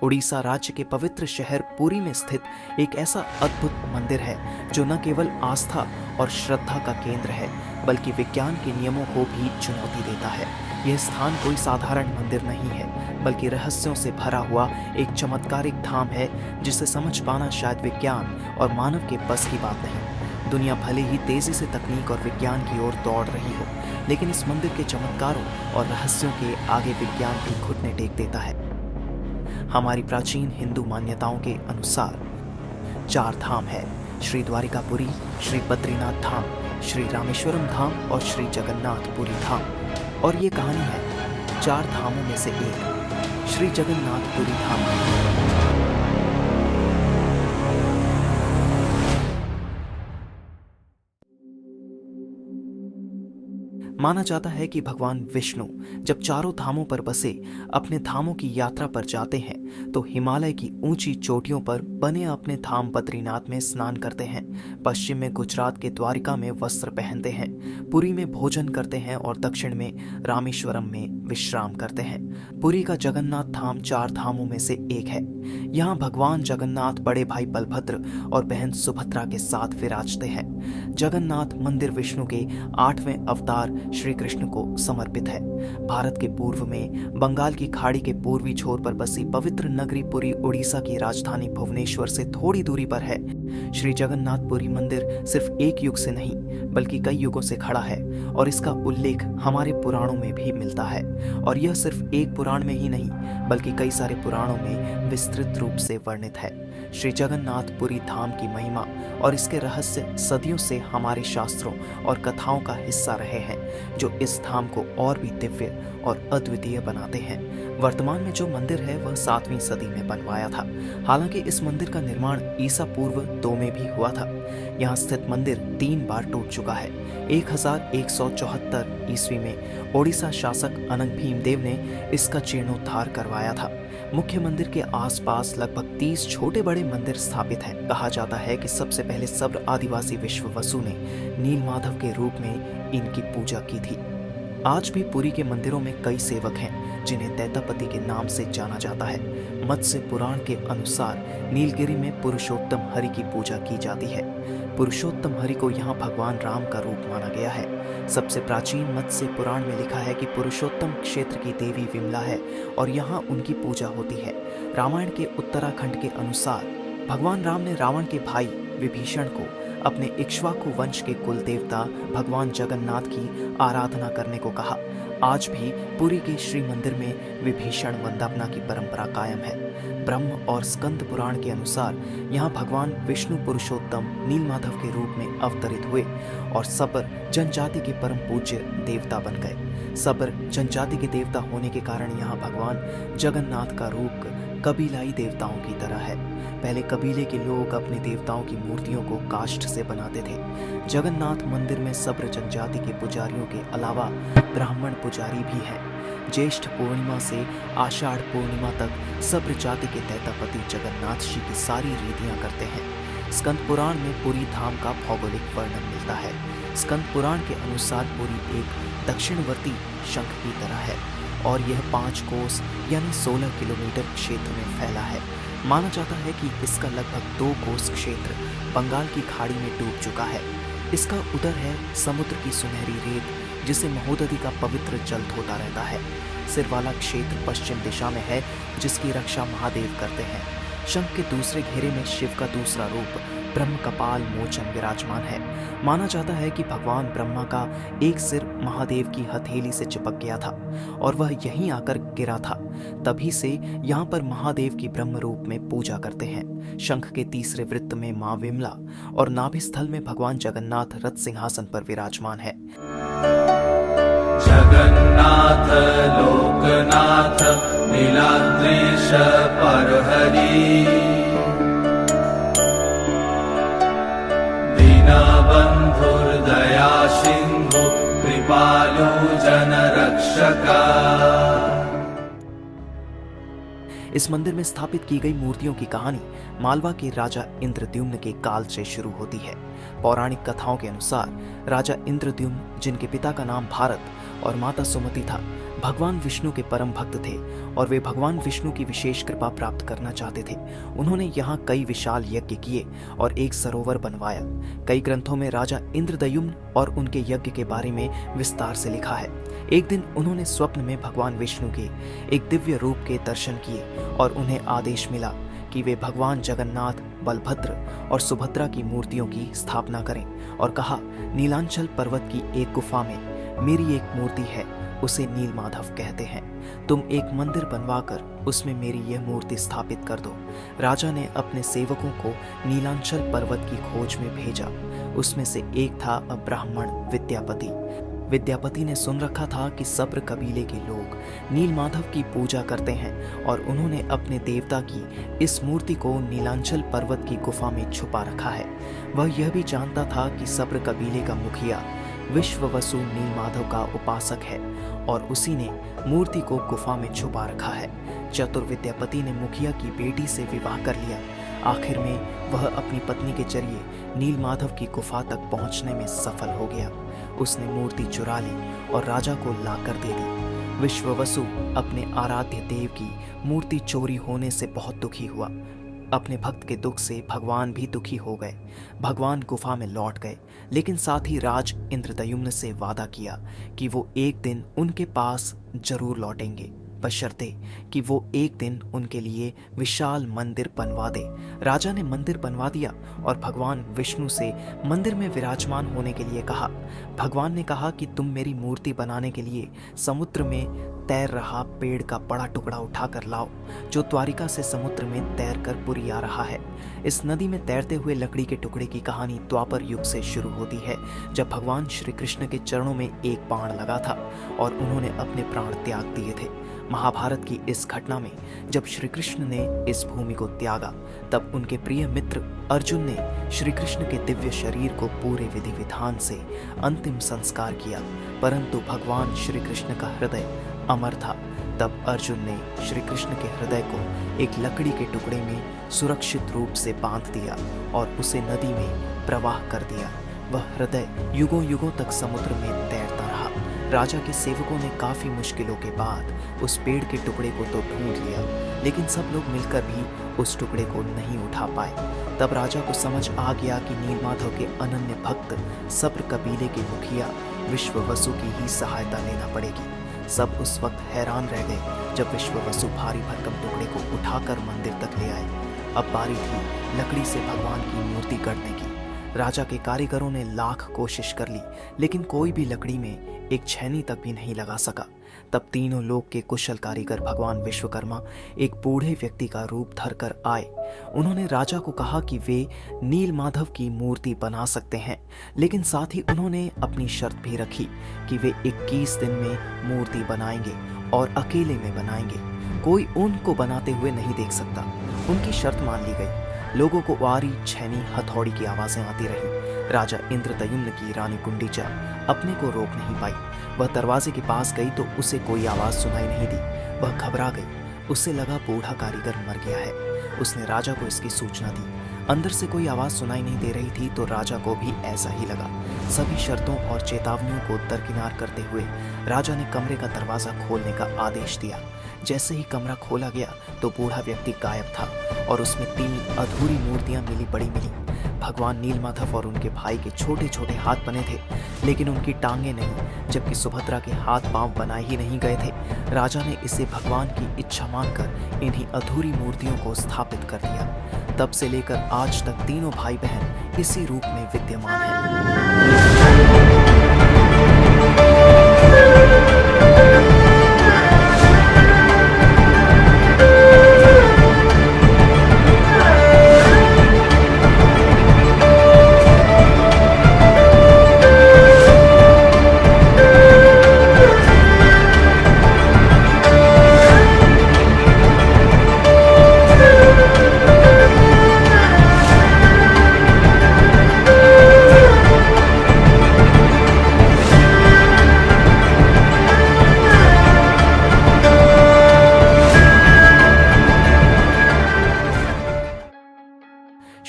उड़ीसा राज्य के पवित्र शहर पुरी में स्थित एक ऐसा अद्भुत मंदिर है जो न केवल आस्था और श्रद्धा का केंद्र है बल्कि विज्ञान के नियमों को भी चुनौती देता है। यह स्थान कोई साधारण मंदिर नहीं है बल्कि रहस्यों से भरा हुआ एक चमत्कारिक धाम है जिसे समझ पाना शायद विज्ञान और मानव के बस की बात नहीं। दुनिया भले ही तेजी से तकनीक और विज्ञान की ओर दौड़ रही हो, लेकिन इस मंदिर के चमत्कारों और रहस्यों के आगे विज्ञान भी घुटने टेक देता है। हमारी प्राचीन हिंदू मान्यताओं के अनुसार 4 धाम है: श्री द्वारिकापुरी, श्री बद्रीनाथ धाम, श्री रामेश्वरम धाम और श्री जगन्नाथपुरी धाम। और ये कहानी है 4 धामों में से एक, श्री जगन्नाथपुरी धाम। माना जाता है कि भगवान विष्णु जब चारों धामों पर बसे अपने धामों की यात्रा पर जाते हैं तो हिमालय की ऊंची चोटियों पर बने अपने धाम बद्रीनाथ में स्नान करते हैं, पश्चिम में गुजरात के द्वारिका में वस्त्र पहनते हैं, पुरी में भोजन करते हैं और दक्षिण में रामेश्वरम में विश्राम करते हैं। पुरी का जगन्नाथ धाम 4 धामों में से एक है। यहाँ भगवान जगन्नाथ बड़े भाई बलभद्र और बहन सुभद्रा के साथ विराजते हैं। जगन्नाथ मंदिर विष्णु के 8वें अवतार श्री कृष्ण को समर्पित है। भारत के पूर्व में बंगाल की खाड़ी के पूर्वी छोर पर बसी पवित्र नगरी पुरी उड़ीसा की राजधानी भुवनेश्वर से थोड़ी दूरी पर है। श्री जगन्नाथपुरी मंदिर सिर्फ एक युग से नहीं बल्कि कई युगों से खड़ा है और इसका उल्लेख हमारे पुराणों में भी मिलता है। और यह सिर्फ एक पुराण में ही नहीं बल्कि कई सारे पुराणों में विस्तृत रूप से वर्णित है। श्री जगन्नाथपुरी धाम की महिमा और इसके रहस्य सदियों से हमारे शास्त्रों और कथाओं का हिस्सा रहे हैं जो इस धाम को और भी दिव्य और अद्वितीय बनाते हैं। वर्तमान में जो मंदिर है वह 7वीं सदी में बनवाया था। हालांकि इस मंदिर का निर्माण ईसा पूर्व 2 में भी हुआ था। यहाँ स्थित मंदिर 3 बार टूट चुका है। 1174 ईस्वी में ओडिशा शासक अनंग भीमदेव ने इसका जीर्णोद्धार करवाया था। मुख्य मंदिर के आसपास लगभग 30 छोटे बड़े मंदिर स्थापित हैं। कहा जाता है कि सबसे पहले सब्र आदिवासी विश्ववसु ने नीलमाधव के रूप में इनकी पूजा की थी। आज भी पुरी के मंदिरों में कई सेवक हैं जिन्हें दैतापति के नाम से जाना जाता है। मत्स्य पुराण के अनुसार नीलगिरी में पुरुषोत्तम हरि की पूजा की जाती है। पुरुषोत्तम हरि को यहाँ भगवान राम का रूप माना गया है। सबसे प्राचीन मत्स्य पुराण में लिखा है कि पुरुषोत्तम क्षेत्र की देवी विमला है और यहाँ उनकी पूजा होती है। रामायण के उत्तराखंड के अनुसार भगवान राम ने रावण के भाई विभीषण को अपने इक्ष्वाकु वंश के कुल देवता भगवान जगन्नाथ की आराधना करने को कहा। आज भी पुरी के श्री मंदिर में विभीषण वंदना की परंपरा कायम है। ब्रह्म और स्कंद पुराण के अनुसार यहाँ भगवान विष्णु पुरुषोत्तम नीलमाधव के रूप में अवतरित हुए और सबर जनजाति के परम पूज्य देवता बन गए। सबर जनजाति के देवता होने के कारण यहाँ भगवान जगन्नाथ का रूप कबीलाई देवताओं की तरह है। पहले कबीले के लोग अपने देवताओं की मूर्तियों को काष्ठ से बनाते थे। जगन्नाथ मंदिर में सब्र जनजाति के पुजारियों के अलावा ब्राह्मण पुजारी भी हैं। ज्येष्ठ पूर्णिमा से आषाढ़ पूर्णिमा तक सब्र जाति के दैतापति जगन्नाथ जी की सारी रीतियां करते हैं। स्कंद पुराण में पुरी धाम का भौगोलिक वर्णन मिलता है। स्कंद पुराण के अनुसार पुरी एक दक्षिणवर्ती शंख की तरह है और यह 5 कोस यानी 16 किलोमीटर क्षेत्र में फैला है। माना जाता है कि इसका लगभग 2 कोस क्षेत्र बंगाल की खाड़ी में डूब चुका है। इसका उदर है समुद्र की सुनहरी रेत जिसे महोदधि का पवित्र जल धोता रहता है। सिर वाला क्षेत्र पश्चिम दिशा में है जिसकी रक्षा महादेव करते हैं। शंख के दूसरे घेरे में शिव का दूसरा रूप ब्रह्म कपाल मोचन विराजमान है। माना जाता है कि भगवान ब्रह्मा का एक सिर महादेव की हथेली से चिपक गया था और वह यहीं आकर गिरा था। तभी से यहाँ पर महादेव की ब्रह्म रूप में पूजा करते हैं। शंख के तीसरे वृत्त में मां विमला और नाभि स्थल में भगवान जगन्नाथ रथ सिंहासन पर विराजमान है। जगन्नाथ लोकनाथ नीलाद्रीश परहरि दीनबन्धुर्दया सिन्धु कृपालु जनरक्षका। इस मंदिर में स्थापित की गई मूर्तियों की कहानी मालवा के राजा इंद्रद्युम्न के काल से शुरू होती है। पौराणिक कथाओं के अनुसार राजा इंद्रद्युम्न, जिनके पिता का नाम भारत और माता सुमति था, भगवान विष्णु के परम भक्त थे और वे भगवान विष्णु की विशेष कृपा प्राप्त करना चाहते थे। उन्होंने यहाँ कई विशाल यज्ञ किए और एक सरोवर बनवाया। कई ग्रंथों में राजा इंद्रदयुम्न और उनके यज्ञ के बारे में विस्तार से लिखा है। एक दिन उन्होंने स्वप्न में भगवान विष्णु के एक दिव्य रूप के दर्शन किए और उन्हें आदेश मिला कि वे भगवान जगन्नाथ, बलभद्र और सुभद्रा की मूर्तियों की स्थापना करें और कहा, नीलांचल पर्वत की एक गुफा में मेरी एक मूर्ति है, उसे नीलमाधव कहते हैं। तुम एक मंदिर बनवाकर उसमें मेरी यह मूर्ति स्थापित कर दो। राजा ने अपने सेवकों को नीलांचल पर्वत की खोज में भेजा। उसमें से एक था ब्राह्मण विद्यापति। विद्यापति ने सुन रखा था कि सब्र कबीले के लोग नीलमाधव की पूजा करते हैं और उन्होंने अपने देवता की इस मूर्ति को नीलांचल पर्वत की गुफा में छुपा रखा है। वह यह भी जानता था कि सब्र कबीले का मुखिया विश्ववसु नीलमाधव का उपासक है और उसी ने मूर्ति को गुफा में छुपा रखा है। चतुर विद्यापति ने मुखिया की बेटी से विवाह कर लिया। आखिर में वह अपनी पत्नी के जरिए नीलमाधव की गुफा तक पहुंचने में सफल हो गया। उसने मूर्ति चुरा ली और राजा को लाकर दे दी। विश्ववसु अपने आराध्य देव की मूर्ति चोरी होने से बहुत दुखी हुआ। अपने भक्त के दुख से भगवान भी दुखी हो गए। भगवान गुफा में लौट गए, लेकिन साथ ही राज इंद्रदयुम्न से वादा किया कि वो एक दिन उनके पास जरूर लौटेंगे, बशर्ते कि वो एक दिन उनके लिए विशाल मंदिर बनवा दे। राजा ने मंदिर बनवा दिया और भगवान विष्णु से मंदिर में विराजमान होने के लिए कहा। भगवान ने कहा कि तुम मेरी मूर्ति बनाने के लिए समुद्र में तैर रहा पेड़ का बड़ा टुकड़ा उठाकर लाओ, जो द्वारिका से समुद्र में तैर कर पुरी आ रहा है। इस नदी में तैरते हुए लकड़ी के टुकड़े की कहानी द्वापर युग से शुरू होती है, जब भगवान श्री कृष्ण के चरणों में एक बाण लगा था और उन्होंने अपने प्राण त्याग दिए थे। महाभारत की इस घटना में जब श्री कृष्ण ने इस भूमि को त्यागा, तब उनके प्रिय मित्र अर्जुन ने श्री कृष्ण के दिव्य शरीर को पूरे विधि विधान से अंतिम संस्कार किया, परंतु भगवान श्री कृष्ण का हृदय अमर था। तब अर्जुन ने श्री कृष्ण के हृदय को एक लकड़ी के टुकड़े में सुरक्षित रूप से बांध दिया और उसे नदी में प्रवाह कर दिया। वह हृदय युगों युगों तक समुद्र में तैरता रहा। राजा के सेवकों ने काफी मुश्किलों के बाद उस पेड़ के टुकड़े को तो ढूंढ लिया, लेकिन सब लोग मिलकर भी उस टुकड़े को नहीं उठा पाए। तब राजा को समझ आ गया कि नीलमाधव के अनन्य भक्त सब्र कबीले के मुखिया विश्ववसु की ही सहायता लेना पड़ेगी। सब उस वक्त हैरान रह गए जब विश्ववसु भारी भरकम टुकड़े को उठाकर मंदिर तक ले आए। अब बारी थी लकड़ी से भगवान की मूर्ति गढ़ने की। राजा के कारीगरों ने लाख कोशिश कर ली, लेकिन कोई भी लकड़ी में एक छैनी तक भी नहीं लगा सका। तब तीनों लोक के कुशल कारीगर भगवान विश्वकर्मा एक बूढ़े व्यक्ति का रूप धरकर आए। उन्होंने राजा को कहा कि वे नीलमाधव की मूर्ति बना सकते हैं, लेकिन साथ ही उन्होंने अपनी शर्त भी रखी कि वे 21 दिन में मूर्ति बनाएंगे और अकेले में बनाएंगे। कोई उनको बनाते हुए नहीं देख सकता। उनकी शर्त मान ली गई। लोगों को वारी, छेनी, हथौड़ी की आवाजें आती रही। राजा इंद्रदयुम्न की रानी गुंडीचा अपने को रोक नहीं पाई। वह दरवाजे के पास गई तो उसे कोई आवाज सुनाई नहीं दी। वह घबरा गई। उसे लगा बूढ़ा कारीगर मर गया है। उसने राजा को इसकी सूचना दी। अंदर से कोई आवाज सुनाई नहीं दे रही थी तो राजा को भी ऐसा ही लगा। सभी शर्तों और चेतावनियों को दरकिनार करते हुए राजा ने कमरे का दरवाजा खोलने का आदेश दिया। जैसे ही कमरा खोला गया तो बूढ़ा व्यक्ति गायब था और उसमें 3 अधूरी मूर्तियां मिली मिली। भगवान नीलमाधव और उनके भाई के छोटे छोटे हाथ बने थे, लेकिन उनकी टांगे नहीं, जबकि सुभद्रा के हाथ पांव बनाए ही नहीं गए थे। राजा ने इसे भगवान की इच्छा मानकर इन्हीं अधूरी मूर्तियों को स्थापित कर दिया। तब से लेकर आज तक तीनों भाई बहन इसी रूप में विद्यमान हैं।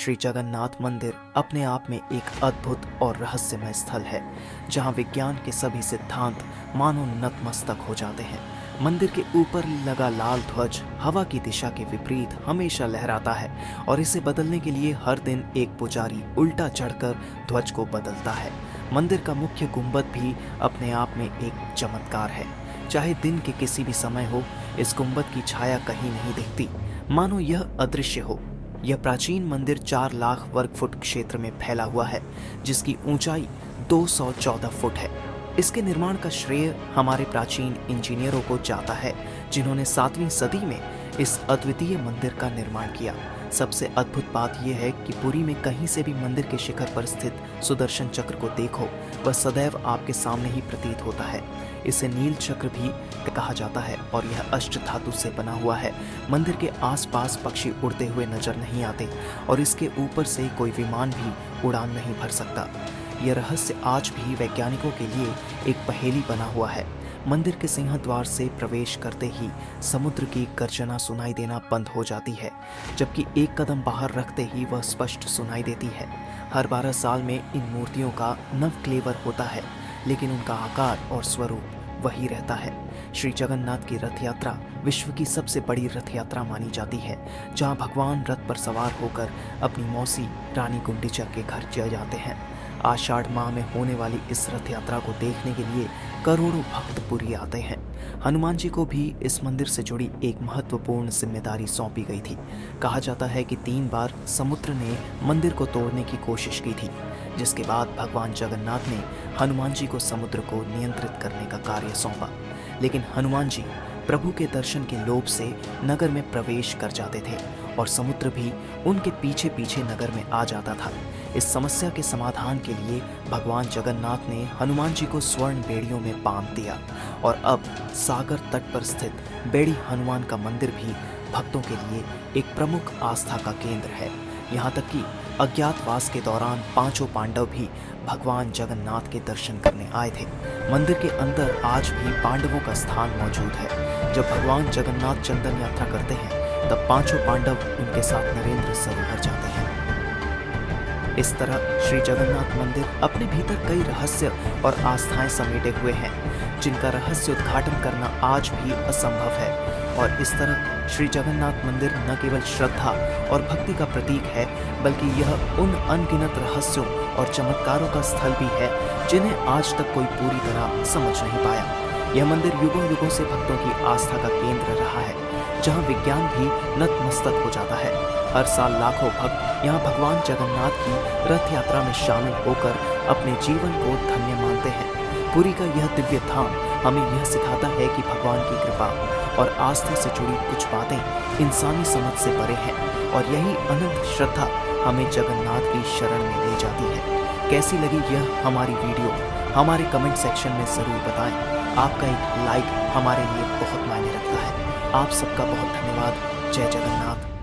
श्री जगन्नाथ मंदिर अपने आप में एक अद्भुत और रहस्यमय स्थल है, जहां विज्ञान के सभी सिद्धांत मानो नतमस्तक हो जाते हैं। मंदिर के ऊपर लगा लाल ध्वज हवा की दिशा के विपरीत हमेशा लहराता है और इसे बदलने के लिए हर दिन एक पुजारी उल्टा चढ़कर ध्वज को बदलता है। मंदिर का मुख्य गुंबद भी अपने आप में एक चमत्कार है। चाहे दिन के किसी भी समय हो, इस गुंबद की छाया कहीं नहीं दिखती, मानो यह अदृश्य हो। यह प्राचीन मंदिर 4 लाख वर्ग फुट क्षेत्र में फैला हुआ है, जिसकी ऊंचाई 214 फुट है। इसके निर्माण का श्रेय हमारे प्राचीन इंजीनियरों को जाता है, जिन्होंने 7वीं सदी में इस अद्वितीय मंदिर का निर्माण किया। सबसे अद्भुत बात यह है कि पुरी में कहीं से भी मंदिर के शिखर पर स्थित सुदर्शन चक्र को देखो, वह सदैव आपके सामने ही प्रतीत होता है। इसे नील चक्र भी कहा जाता है और यह अष्ट धातु से बना हुआ है। मंदिर के आसपास पक्षी उड़ते हुए नजर नहीं आते और इसके ऊपर से कोई विमान भी उड़ान नहीं भर सकता। यह रहस्य आज भी वैज्ञानिकों के लिए एक पहेली बना हुआ है। मंदिर के सिंह द्वार से प्रवेश करते ही समुद्र की गर्जना सुनाई देना बंद हो जाती है, जबकि एक कदम बाहर रखते ही वह स्पष्ट सुनाई देती है। हर 12 साल में इन मूर्तियों का नवक्लेवर होता है, लेकिन उनका आकार और स्वरूप वही रहता है। श्री जगन्नाथ की रथ यात्रा विश्व की सबसे बड़ी रथ यात्रा मानी जाती है, जहां भगवान रथ पर सवार होकर अपनी मौसी रानी गुंडीचा के घर चले जाते हैं। आषाढ़ माह में होने वाली इस रथ यात्रा को देखने के लिए करोड़ों भक्त पुरी आते हैं। हनुमान जी को भी इस मंदिर से जुड़ी एक महत्वपूर्ण जिम्मेदारी सौंपी गई थी। कहा जाता है कि 3 बार समुद्र ने मंदिर को तोड़ने की कोशिश की थी, जिसके बाद भगवान जगन्नाथ ने हनुमान जी को समुद्र को नियंत्रित करने का कार्य सौंपा। लेकिन हनुमान जी प्रभु के दर्शन के लोभ से नगर में प्रवेश कर जाते थे और समुद्र भी उनके पीछे पीछे नगर में आ जाता था। इस समस्या के समाधान के लिए भगवान जगन्नाथ ने हनुमान जी को स्वर्ण बेड़ियों में बांध दिया और अब सागर तट पर स्थित बेड़ी हनुमान का मंदिर भी भक्तों के लिए एक प्रमुख आस्था का केंद्र है। यहाँ तक कि अज्ञातवास के दौरान 5 पांडव भी भगवान जगन्नाथ के दर्शन करने आए थे। मंदिर के अंदर आज भी पांडवों का स्थान मौजूद है। जब भगवान जगन्नाथ चंदन यात्रा करते हैं, तब 5 पांडव उनके साथ नरेंद्र सरोवर जाते हैं। इस तरह श्री जगन्नाथ मंदिर अपने भीतर कई रहस्य और आस्थाएं समेटे हुए हैं, जिनका रहस्य उद्घाटन करना आज भी असंभव है। और इस तरह श्री जगन्नाथ मंदिर न केवल श्रद्धा और भक्ति का प्रतीक है, बल्कि यह उन अनगिनत रहस्यों और चमत्कारों का स्थल भी है, जिन्हें आज तक कोई पूरी तरह समझ नहीं पाया। यह मंदिर युगों युगों से भक्तों की आस्था का केंद्र रहा है, जहां विज्ञान भी नतमस्तक हो जाता है। हर साल लाखों भक्त यहाँ भगवान जगन्नाथ की रथ यात्रा में शामिल होकर अपने जीवन को धन्य मानते हैं। पुरी का यह दिव्य धाम हमें यह सिखाता है कि भगवान की कृपा और आस्था से जुड़ी कुछ बातें इंसानी समझ से परे हैं, और यही अनंत श्रद्धा हमें जगन्नाथ की शरण में ले जाती है। कैसी लगी यह हमारी वीडियो, हमारे कमेंट सेक्शन में ज़रूर बताएं। आपका एक लाइक हमारे लिए बहुत मायने रखता है। आप सबका बहुत धन्यवाद। जय जगन्नाथ।